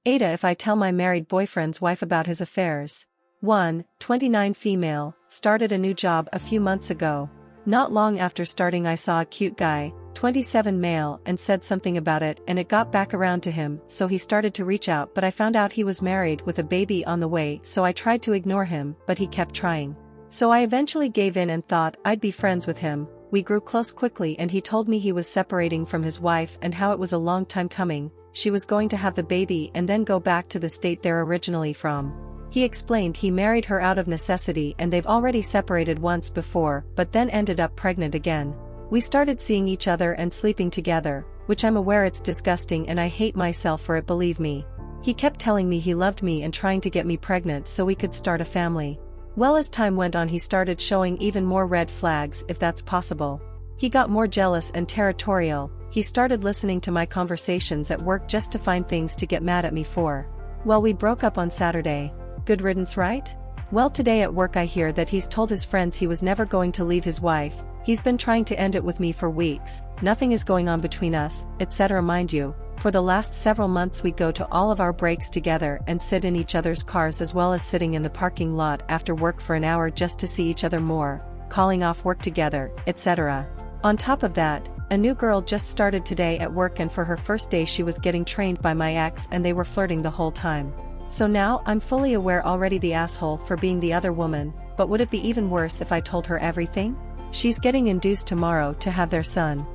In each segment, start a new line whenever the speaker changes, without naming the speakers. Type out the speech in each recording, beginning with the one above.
Aita if I tell my married boyfriend's wife about his affairs. 1. 29 female, started a new job a few months ago. Not long after starting I saw a cute guy, 27 male, and said something about it and it got back around to him, so he started to reach out, but I found out he was married with a baby on the way, so I tried to ignore him, but he kept trying. So I eventually gave in and thought I'd be friends with him. We grew close quickly and he told me he was separating from his wife and how it was a long time coming. She was going to have the baby and then go back to the state they're originally from. He explained he married her out of necessity and they've already separated once before, but then ended up pregnant again. We started seeing each other and sleeping together, which I'm aware it's disgusting and I hate myself for it, believe me. He kept telling me he loved me and trying to get me pregnant so we could start a family. Well, as time went on he started showing even more red flags, if that's possible. He got more jealous and territorial. He started listening to my conversations at work just to find things to get mad at me for. Well, we broke up on Saturday. Good riddance, right? Well, today at work I hear that he's told his friends he was never going to leave his wife. He's been trying to end it with me for weeks. Nothing is going on between us, etc. Mind you, for the last several months we go to all of our breaks together and sit in each other's cars, as well as sitting in the parking lot after work for an hour just to see each other more, calling off work together, etc. On top of that, a new girl just started today at work and for her first day she was getting trained by my ex and they were flirting the whole time. So now I'm fully aware already the asshole for being the other woman, but would it be even worse if I told her everything? She's getting induced tomorrow to have their son.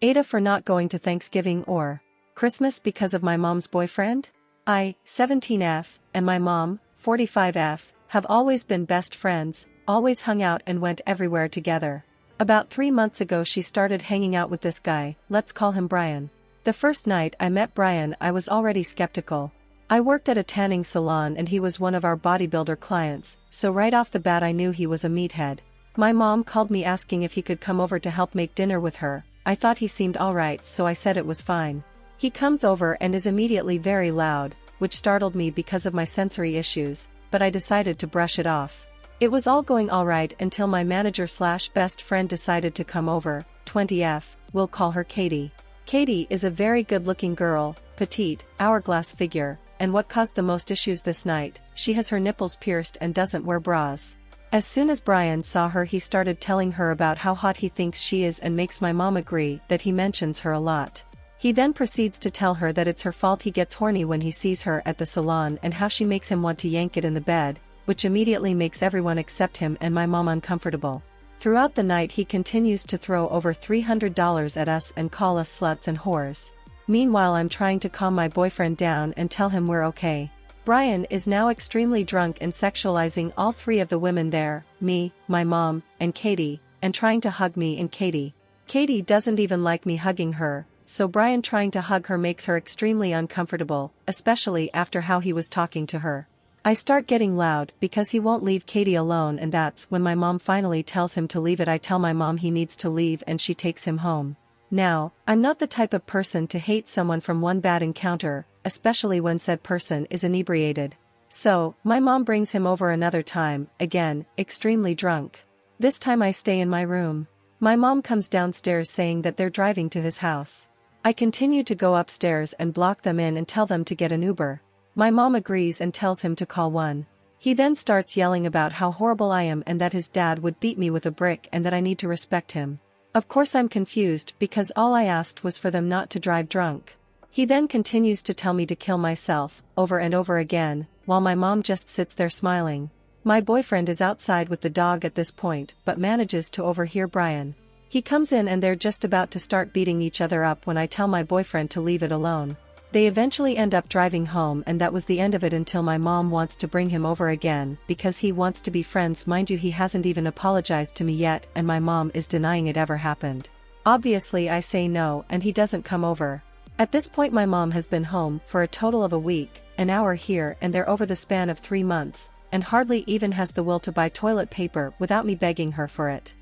Aita for not going to Thanksgiving or Christmas because of my mom's boyfriend? I, 17F, and my mom, 45F, have always been best friends, always hung out and went everywhere together. About 3 months ago she started hanging out with this guy, let's call him Brian. The first night I met Brian I was already skeptical. I worked at a tanning salon and he was one of our bodybuilder clients, so right off the bat I knew he was a meathead. My mom called me asking if he could come over to help make dinner with her. I thought he seemed alright, so I said it was fine. He comes over and is immediately very loud, which startled me because of my sensory issues, but I decided to brush it off. It was all going alright until my manager/best friend decided to come over, 20F, we'll call her Katie. Katie is a very good-looking girl, petite, hourglass figure, and what caused the most issues this night, she has her nipples pierced and doesn't wear bras. As soon as Brian saw her he started telling her about how hot he thinks she is and makes my mom agree that he mentions her a lot. He then proceeds to tell her that it's her fault he gets horny when he sees her at the salon and how she makes him want to yank it in the bed, which immediately makes everyone except him and my mom uncomfortable. Throughout the night he continues to throw over $300 at us and call us sluts and whores. Meanwhile I'm trying to calm my boyfriend down and tell him we're okay. Brian is now extremely drunk and sexualizing all three of the women there, me, my mom, and Katie, and trying to hug me and Katie. Katie doesn't even like me hugging her, so Brian trying to hug her makes her extremely uncomfortable, especially after how he was talking to her. I start getting loud because he won't leave Katie alone, and that's when my mom finally tells him to leave it. I tell my mom he needs to leave and she takes him home. Now, I'm not the type of person to hate someone from one bad encounter, especially when said person is inebriated. So, my mom brings him over another time, again, extremely drunk. This time I stay in my room. My mom comes downstairs saying that they're driving to his house. I continue to go upstairs and block them in and tell them to get an Uber. My mom agrees and tells him to call one. He then starts yelling about how horrible I am and that his dad would beat me with a brick and that I need to respect him. Of course I'm confused because all I asked was for them not to drive drunk. He then continues to tell me to kill myself, over and over again, while my mom just sits there smiling. My boyfriend is outside with the dog at this point but manages to overhear Brian. He comes in and they're just about to start beating each other up when I tell my boyfriend to leave it alone. They eventually end up driving home and that was the end of it until my mom wants to bring him over again because he wants to be friends. Mind you, he hasn't even apologized to me yet and my mom is denying it ever happened. Obviously I say no and he doesn't come over. At this point my mom has been home for a total of a week, an hour here and there over the span of 3 months, and hardly even has the will to buy toilet paper without me begging her for it.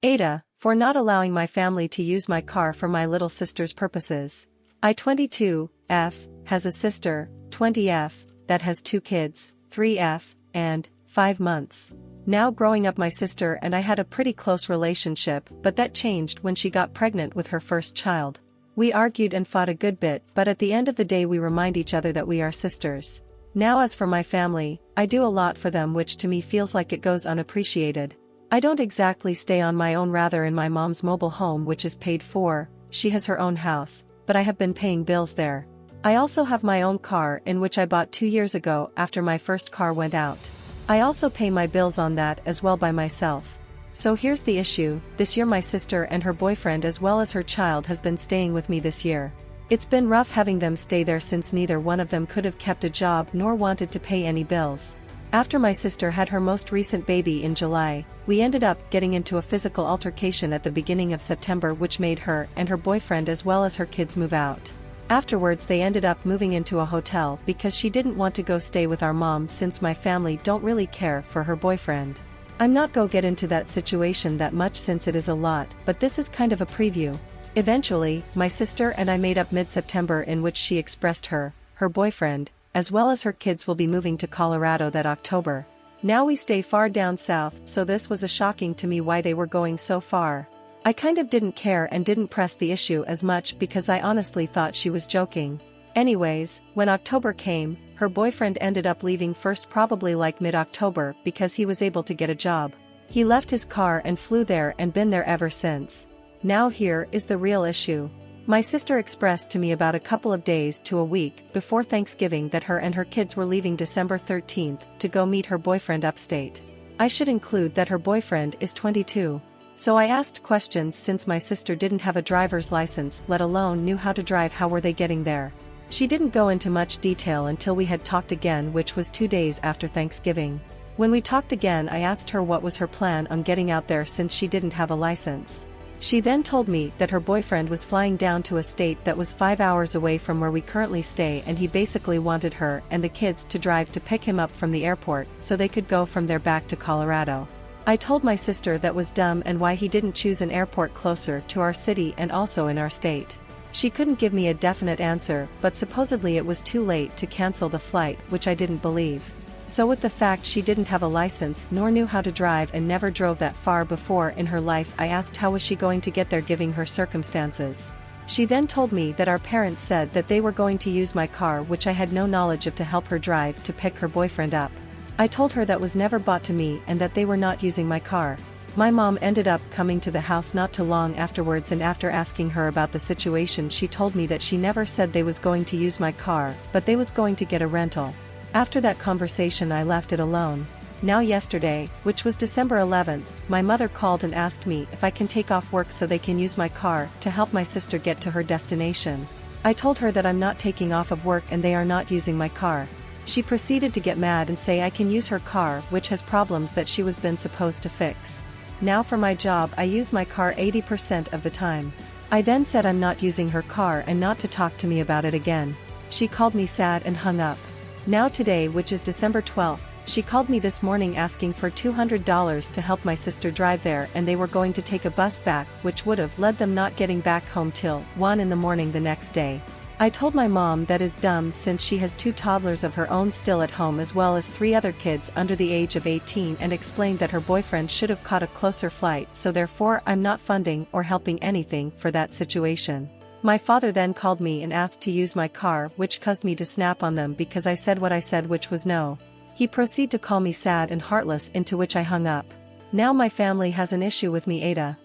Aita, for not allowing my family to use my car for my little sister's purposes. I 22F, has a sister, 20F, that has 2 kids, 3F, and 5 months. Now growing up my sister and I had a pretty close relationship, but that changed when she got pregnant with her first child. We argued and fought a good bit, but at the end of the day we remind each other that we are sisters. Now as for my family, I do a lot for them which to me feels like it goes unappreciated. I don't exactly stay on my own, rather in my mom's mobile home which is paid for. She has her own house, but I have been paying bills there. I also have my own car in which I bought 2 years ago after my first car went out. I also pay my bills on that as well by myself. So here's the issue, this year my sister and her boyfriend as well as her child has been staying with me this year. It's been rough having them stay there since neither one of them could have kept a job nor wanted to pay any bills. After my sister had her most recent baby in July, we ended up getting into a physical altercation at the beginning of September which made her and her boyfriend as well as her kids move out. Afterwards they ended up moving into a hotel because she didn't want to go stay with our mom since my family don't really care for her boyfriend. I'm not go get into that situation that much since it is a lot, but this is kind of a preview. Eventually, my sister and I made up mid-September in which she expressed her boyfriend, as well as her kids will be moving to Colorado that October. Now we stay far down south, so this was a shocking to me why they were going so far. I kind of didn't care and didn't press the issue as much because I honestly thought she was joking. Anyways, when October came, her boyfriend ended up leaving first, probably like mid-October, because he was able to get a job. He left his car and flew there and been there ever since. Now here is the real issue. My sister expressed to me about a couple of days to a week before Thanksgiving that her and her kids were leaving December 13th to go meet her boyfriend upstate. I should include that her boyfriend is 22. So I asked questions since my sister didn't have a driver's license, let alone knew how to drive. How were they getting there? She didn't go into much detail until we had talked again, which was 2 days after Thanksgiving. When we talked again I asked her what was her plan on getting out there since she didn't have a license. She then told me that her boyfriend was flying down to a state that was 5 hours away from where we currently stay, and he basically wanted her and the kids to drive to pick him up from the airport so they could go from there back to Colorado. I told my sister that was dumb and why he didn't choose an airport closer to our city and also in our state. She couldn't give me a definite answer, but supposedly it was too late to cancel the flight, which I didn't believe. So with the fact she didn't have a license nor knew how to drive and never drove that far before in her life, I asked how was she going to get there given her circumstances. She then told me that our parents said that they were going to use my car, which I had no knowledge of, to help her drive to pick her boyfriend up. I told her that was never bought to me and that they were not using my car. My mom ended up coming to the house not too long afterwards, and after asking her about the situation she told me that she never said they was going to use my car, but they was going to get a rental. After that conversation I left it alone. Now yesterday, which was December 11th, my mother called and asked me if I can take off work so they can use my car to help my sister get to her destination. I told her that I'm not taking off of work and they are not using my car. She proceeded to get mad and say I can use her car, which has problems that she was been supposed to fix. Now for my job I use my car 80% of the time. I then said I'm not using her car and not to talk to me about it again. She called me sad and hung up. Now today, which is December 12th, she called me this morning asking for $200 to help my sister drive there, and they were going to take a bus back, which would have led them not getting back home till 1 in the morning the next day. I told my mom that is dumb since she has 2 toddlers of her own still at home as well as 3 other kids under the age of 18, and explained that her boyfriend should have caught a closer flight, so therefore I'm not funding or helping anything for that situation. My father then called me and asked to use my car, which caused me to snap on them because I said what I said, which was no. He proceeded to call me sad and heartless, into which I hung up. Now my family has an issue with me, Aita.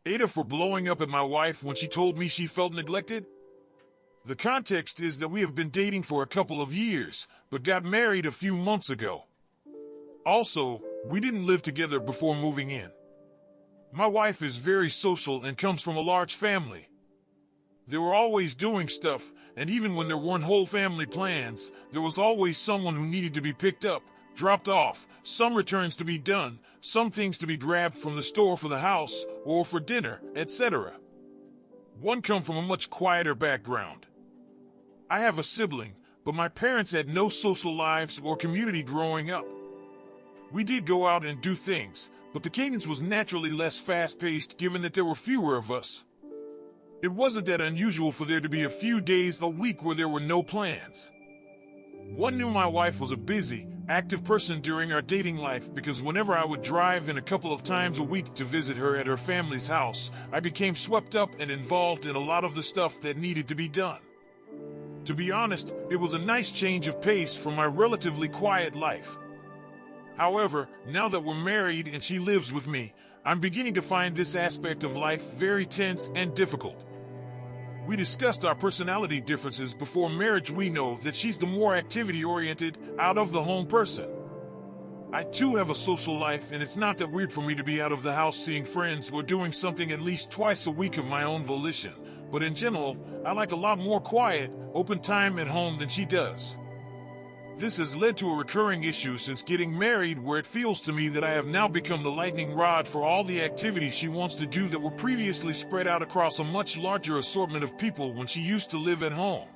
Aita for blowing up at my wife when she told me she felt neglected? The context is that we have been dating for a couple of years, but got married a few months ago. Also, we didn't live together before moving in. My wife is very social and comes from a large family. They were always doing stuff, and even when there weren't whole family plans, there was always someone who needed to be picked up, dropped off, some returns to be done, some things to be grabbed from the store for the house or for dinner, etc. One come from a much quieter background. I have a sibling, but my parents had no social lives or community growing up. We did go out and do things, but the cadence was naturally less fast-paced given that there were fewer of us. It wasn't that unusual for there to be a few days a week where there were no plans. One knew my wife was a busy, active person during our dating life because whenever I would drive in a couple of times a week to visit her at her family's house, I became swept up and involved in a lot of the stuff that needed to be done. To be honest, it was a nice change of pace from my relatively quiet life. However, now that we're married and she lives with me, I'm beginning to find this aspect of life very tense and difficult. We discussed our personality differences before marriage. We know that she's the more activity-oriented, out-of-the-home person. I too have a social life, and it's not that weird for me to be out of the house seeing friends or doing something at least twice a week of my own volition. But in general, I like a lot more quiet, open time at home than she does. This has led to a recurring issue since getting married where it feels to me that I have now become the lightning rod for all the activities she wants to do that were previously spread out across a much larger assortment of people when she used to live at home.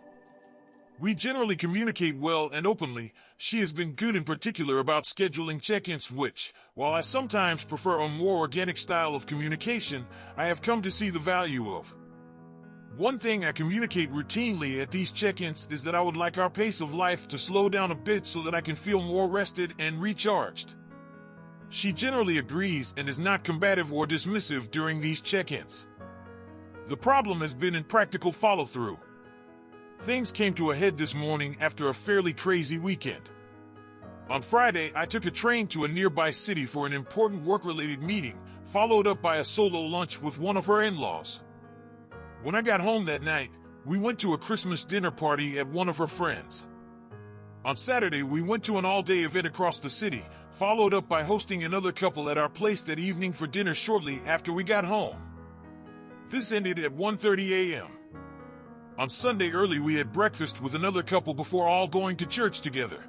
We generally communicate well and openly. She has been good in particular about scheduling check-ins which, while I sometimes prefer a more organic style of communication, I have come to see the value of. One thing I communicate routinely at these check-ins is that I would like our pace of life to slow down a bit so that I can feel more rested and recharged. She generally agrees and is not combative or dismissive during these check-ins. The problem has been in practical follow-through. Things came to a head this morning after a fairly crazy weekend. On Friday, I took a train to a nearby city for an important work-related meeting, followed up by a solo lunch with one of her in-laws. When I got home that night, we went to a Christmas dinner party at one of her friends. On Saturday, we went to an all-day event across the city, followed up by hosting another couple at our place that evening for dinner shortly after we got home. This ended at 1:30 a.m. On Sunday early, we had breakfast with another couple before all going to church together.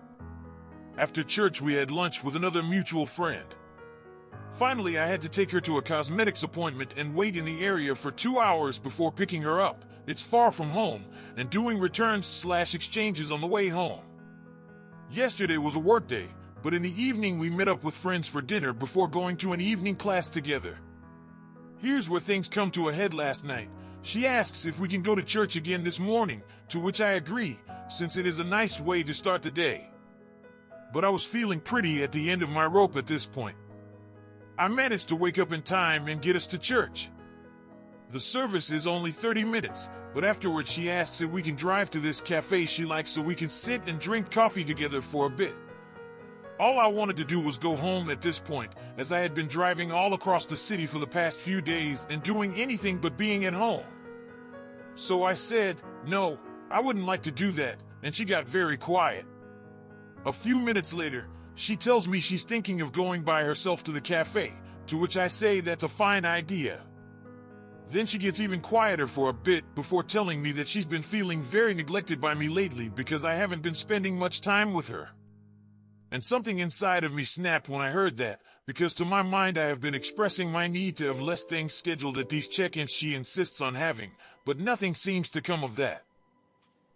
After church, we had lunch with another mutual friend. Finally, I had to take her to a cosmetics appointment and wait in the area for 2 hours before picking her up. It's far from home, and doing returns/exchanges on the way home. Yesterday was a work day, but in the evening we met up with friends for dinner before going to an evening class together. Here's where things come to a head last night. She asks if we can go to church again this morning, to which I agree, since it is a nice way to start the day. But I was feeling pretty at the end of my rope at this point. I managed to wake up in time and get us to church. The service is only 30 minutes, but afterwards she asks if we can drive to this cafe she likes so we can sit and drink coffee together for a bit. All I wanted to do was go home at this point, as I had been driving all across the city for the past few days and doing anything but being at home. So I said, no, I wouldn't like to do that, and she got very quiet. A few minutes later, she tells me she's thinking of going by herself to the cafe, to which I say that's a fine idea. Then she gets even quieter for a bit before telling me that she's been feeling very neglected by me lately because I haven't been spending much time with her. And something inside of me snapped when I heard that, because to my mind I have been expressing my need to have less things scheduled at these check-ins she insists on having, but nothing seems to come of that.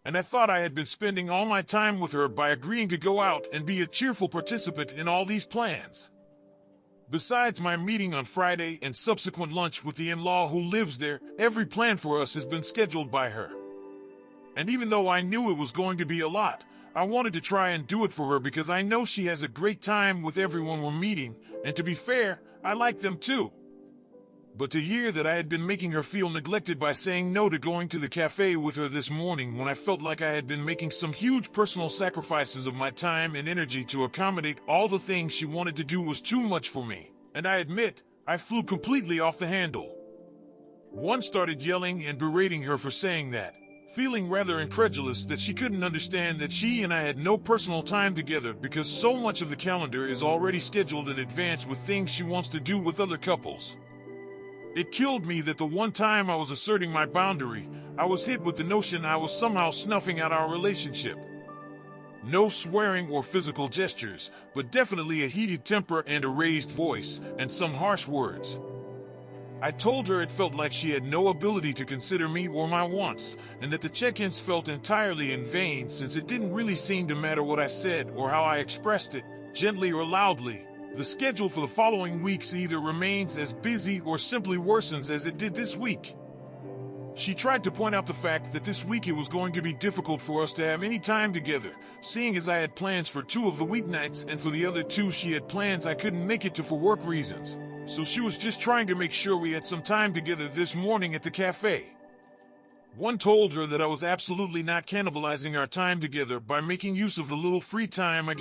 And I thought I had been spending all my time with her by agreeing to go out and be a cheerful participant in all these plans. Besides my meeting on Friday and subsequent lunch with the in-law who lives there, every plan for us has been scheduled by her. And even though I knew it was going to be a lot, I wanted to try and do it for her because I know she has a great time with everyone we're meeting, and to be fair, I like them too. But to hear that I had been making her feel neglected by saying no to going to the cafe with her this morning when I felt like I had been making some huge personal sacrifices of my time and energy to accommodate all the things she wanted to do was too much for me, and I admit, I flew completely off the handle. One started yelling and berating her for saying that, feeling rather incredulous that she couldn't understand that she and I had no personal time together because so much of the calendar is already scheduled in advance with things she wants to do with other couples. It killed me that the one time I was asserting my boundary, I was hit with the notion I was somehow snuffing out our relationship. No swearing or physical gestures, but definitely a heated temper and a raised voice, and some harsh words. I told her it felt like she had no ability to consider me or my wants, and that the check-ins felt entirely in vain since it didn't really seem to matter what I said or how I expressed it, gently or loudly, The schedule for the following weeks either remains as busy or simply worsens as it did this week. She tried to point out the fact that this week it was going to be difficult for us to have any time together, seeing as I had plans for 2 of the weeknights and for the other 2 she had plans I couldn't make it to for work reasons. So she was just trying to make sure we had some time together this morning at the cafe. One told her that I was absolutely not cannibalizing our time together by making use of the little free time I